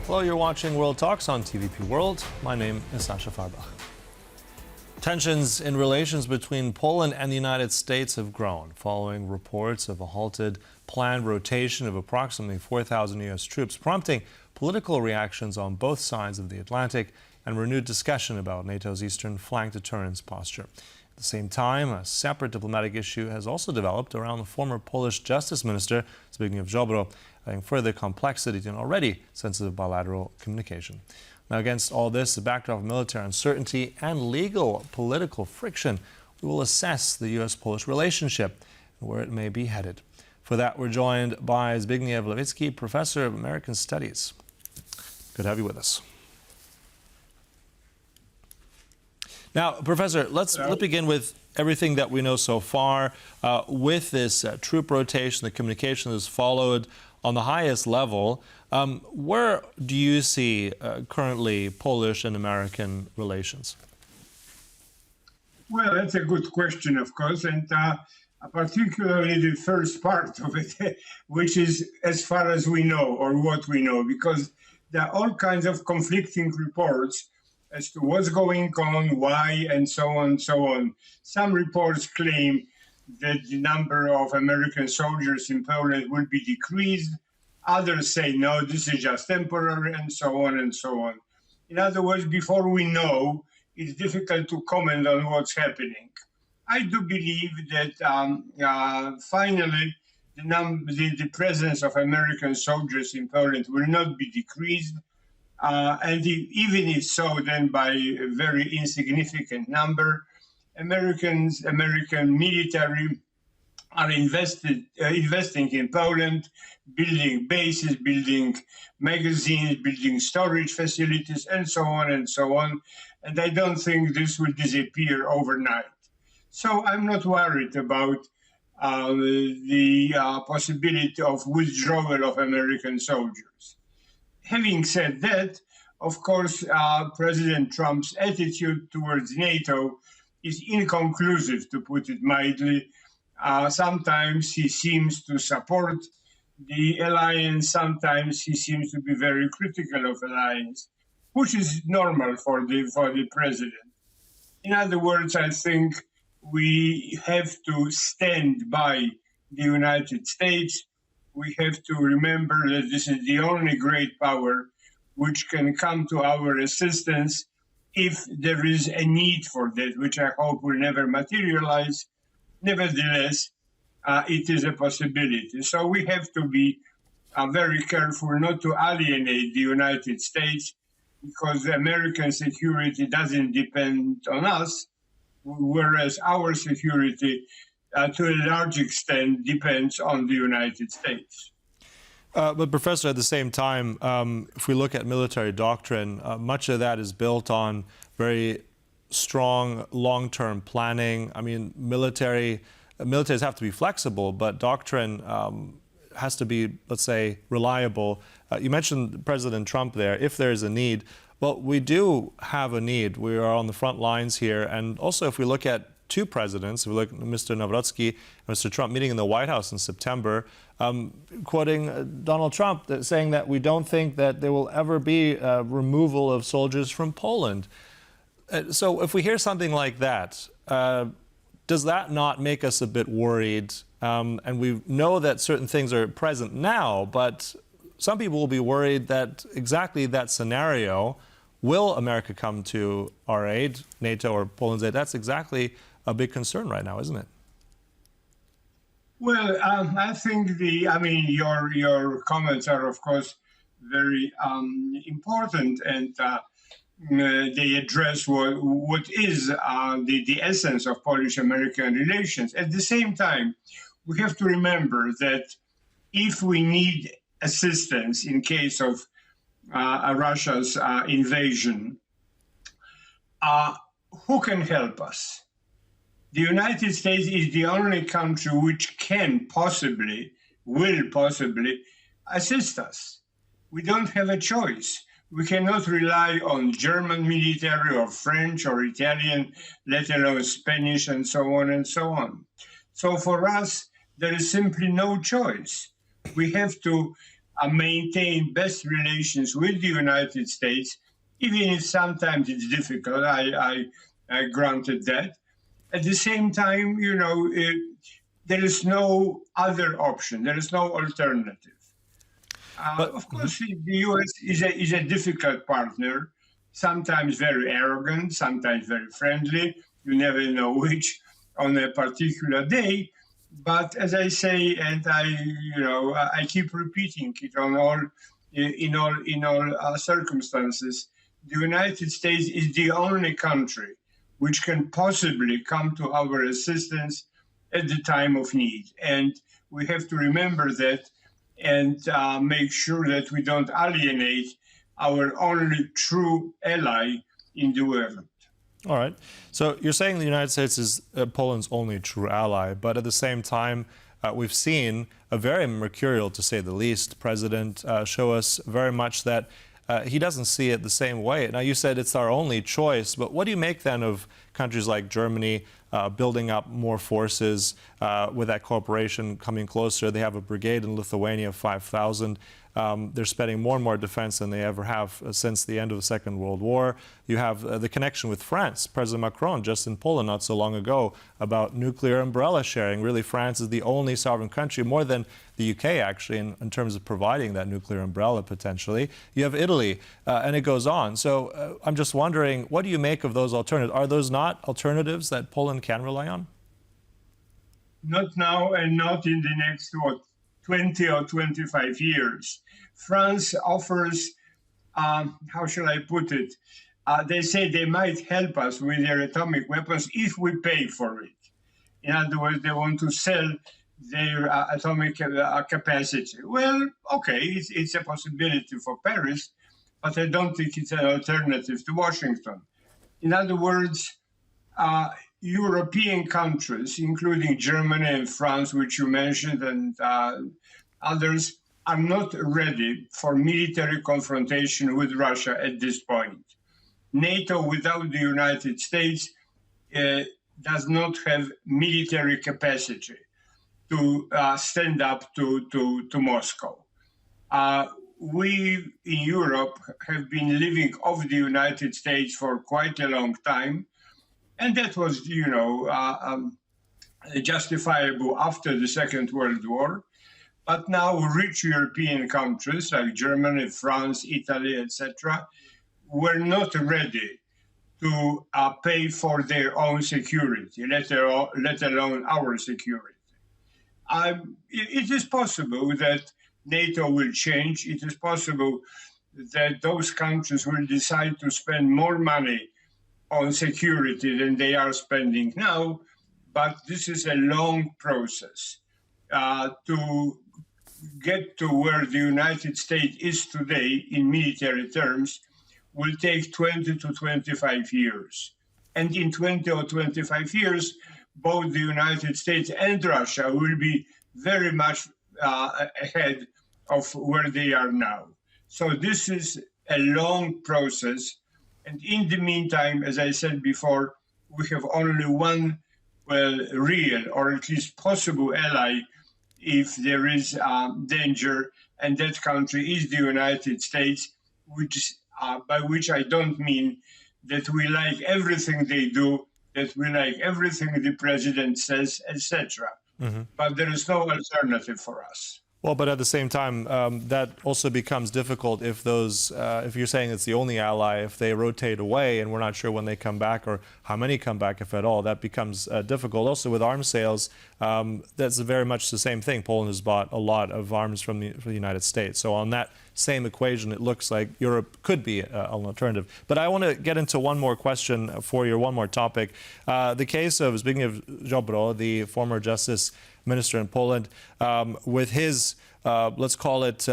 Hello, you're watching World Talks on TVP World. My name is Sasha Farbach. Tensions in relations between Poland and the United States have grown following reports of a halted planned rotation of approximately 4,000 U.S. troops, prompting political reactions on both sides of the Atlantic and renewed discussion about NATO's eastern flank deterrence posture. At the same time, a separate diplomatic issue has also developed around the former Polish Justice Minister, Zbigniew Lewicki, adding further complexity to an already sensitive bilateral communication. Now, against all this, the backdrop of military uncertainty and legal political friction, we will assess the U.S.-Polish relationship and where it may be headed. For that, we're joined by Zbigniew Lewicki, Professor of American Studies. Good to have you with us. Now, Professor, let's begin with everything that we know so far. With this troop rotation, the communication that's followed on the highest level, where do you see currently Polish and American relations? Well, that's a good question, of course, and particularly the first part of it, which is as far as we know or what we know, because there are all kinds of conflicting reports as to what's going on, why, and so on and so on. Some reports claim that the number of American soldiers in Poland will be decreased. Others say, no, this is just temporary, and so on and so on. In other words, before we know, it's difficult to comment on what's happening. I do believe that finally the presence of American soldiers in Poland will not be decreased. And even if so, then by a very insignificant number, American military are investing in Poland, building bases, building magazines, building storage facilities, and so on and so on. And I don't think this will disappear overnight. So I'm not worried about the possibility of withdrawal of American soldiers. Having said that, of course, President Trump's attitude towards NATO is inconclusive, to put it mildly. Sometimes he seems to support the alliance, sometimes he seems to be very critical of alliance, which is normal for the president. In other words, I think we have to stand by the United States. We have to remember that this is the only great power which can come to our assistance if there is a need for that, which I hope will never materialize. Nevertheless, it is a possibility. So we have to be very careful not to alienate the United States, because American security doesn't depend on us, whereas our security to a large extent depends on the United States. But Professor, at the same time, if we look at military doctrine, much of that is built on very strong long-term planning. I mean, militaries have to be flexible, but doctrine has to be, let's say, reliable. You mentioned President Trump there, if there's a need. Well, we do have a need. We are on the front lines here. And also, if we look at two presidents, if we look at Mr. Lewicki and Mr. Trump meeting in the White House in September, quoting Donald Trump, saying that we don't think that there will ever be a removal of soldiers from Poland. So if we hear something like that, does that not make us a bit worried? And we know that certain things are present now, but some people will be worried that exactly that scenario, will America come to our aid, NATO or Poland's aid? That's exactly a big concern right now, isn't it? Well, I think your comments are, of course, very important, and they address what is the essence of Polish-American relations. At the same time, we have to remember that if we need assistance in case of Russia's invasion, who can help us? The United States is the only country which can possibly, will possibly assist us. We don't have a choice. We cannot rely on German military or French or Italian, let alone Spanish, and so on and so on. So for us, there is simply no choice. We have to maintain best relations with the United States, even if sometimes it's difficult. I granted that. At the same time, there is no other option. There is no alternative. But Of course, the U.S. is a difficult partner, sometimes very arrogant, sometimes very friendly. You never know which on a particular day. But as I say, and I keep repeating it in all circumstances, the United States is the only country which can possibly come to our assistance at the time of need, and we have to remember that and make sure that we don't alienate our only true ally in the world. all right. So you're saying the United States is Poland's only true ally, but at the same time, we've seen a very mercurial, to say the least, president show us very much that he doesn't see it the same way. Now, you said it's our only choice, but what do you make then of countries like Germany building up more forces with that cooperation coming closer? They have a brigade in Lithuania of 5,000. They're spending more and more defense than they ever have since the end of the Second World War. You have the connection with France. President Macron, just in Poland not so long ago, about nuclear umbrella sharing. Really, France is the only sovereign country, more than the UK actually, in terms of providing that nuclear umbrella potentially. You have Italy, and it goes on. So I'm just wondering, what do you make of those alternatives? Are those not alternatives that Poland can rely on? Not now, and not in the next, 20 or 25 years. France offers, how shall I put it? They say they might help us with their atomic weapons if we pay for it. In other words, they want to sell their atomic capacity. Well, okay, it's a possibility for Paris, but I don't think it's an alternative to Washington. In other words, European countries, including Germany and France, which you mentioned, and others, are not ready for military confrontation with Russia at this point. NATO, without the United States, does not have military capacity to stand up to Moscow. We in Europe have been living off the United States for quite a long time, and that was, justifiable after the Second World War. But now rich European countries like Germany, France, Italy, etc., were not ready to pay for their own security, let alone our security. It is possible that NATO will change. It is possible that those countries will decide to spend more money on security than they are spending now, but this is a long process. To get to where the United States is today in military terms will take 20 to 25 years. And in 20 or 25 years, both the United States and Russia will be very much ahead of where they are now. So this is a long process. And in the meantime, as I said before, we have only one, real or at least possible ally if there is danger, and that country is the United States, by which I don't mean that we like everything they do, that we like everything the president says, etc. But there is no alternative for us. Well, but at the same time, that also becomes difficult if if you're saying it's the only ally, if they rotate away and we're not sure when they come back or how many come back, if at all, that becomes difficult. Also with arms sales, that's very much the same thing. Poland has bought a lot of arms from the United States. So on that same equation, it looks like Europe could be an alternative. But I want to get into one more question for you, one more topic. The case of Zbigniew Lewicki, the former justice minister in Poland, with his, let's call it,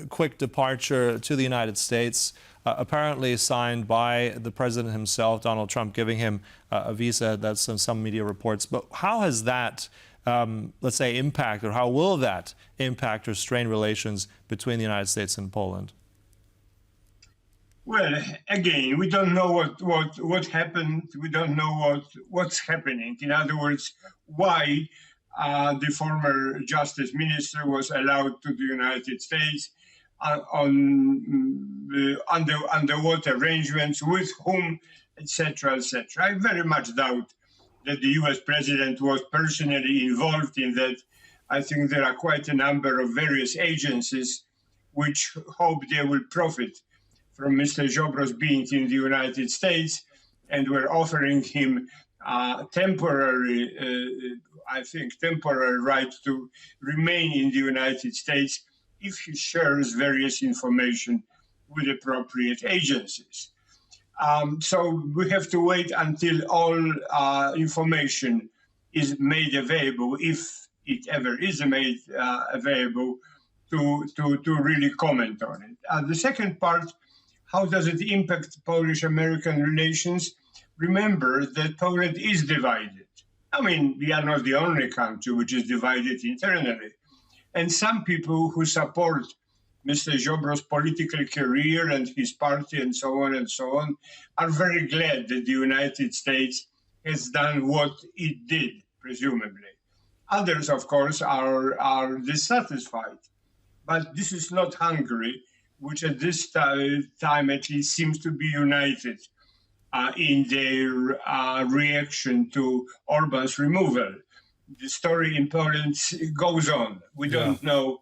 quick departure to the United States, apparently signed by the president himself, Donald Trump, giving him a visa. That's in some media reports. But how has that, let's say, impact, or how will that impact or strain relations between the United States and Poland? Well, again, we don't know what happened. We don't know what's happening. In other words, why the former justice minister was allowed to the United States under what arrangements, with whom, etc., etc. I very much doubt that the US president was personally involved in that. I think there are quite a number of various agencies which hope they will profit from Mr. Ziobro's being in the United States, and were offering him temporary right to remain in the United States if he shares various information with appropriate agencies. So we have to wait until all information is made available, if it ever is made available, to really comment on it. The second part, how does it impact Polish-American relations? Remember that Poland is divided. I mean, we are not the only country which is divided internally. And some people who support Mr. Ziobro's political career and his party and so on, are very glad that the United States has done what it did, presumably. Others, of course, are dissatisfied. But this is not Hungary, which at this time at least seems to be united in their reaction to Orban's removal. The story in Poland goes on. We don't know,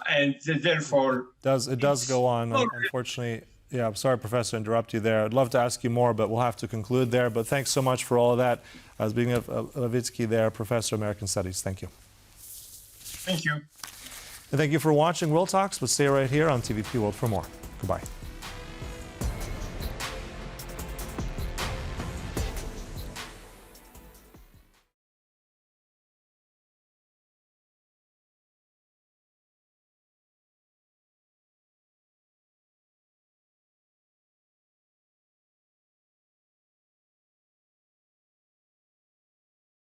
and therefore... It does go on, unfortunately. Yeah, I'm sorry, Professor, to interrupt you there. I'd love to ask you more, but we'll have to conclude there. But thanks so much for all of that. Zbigniew Lewicki there, Professor of American Studies. Thank you. Thank you. And thank you for watching World Talks, but stay right here on TVP World for more. Goodbye.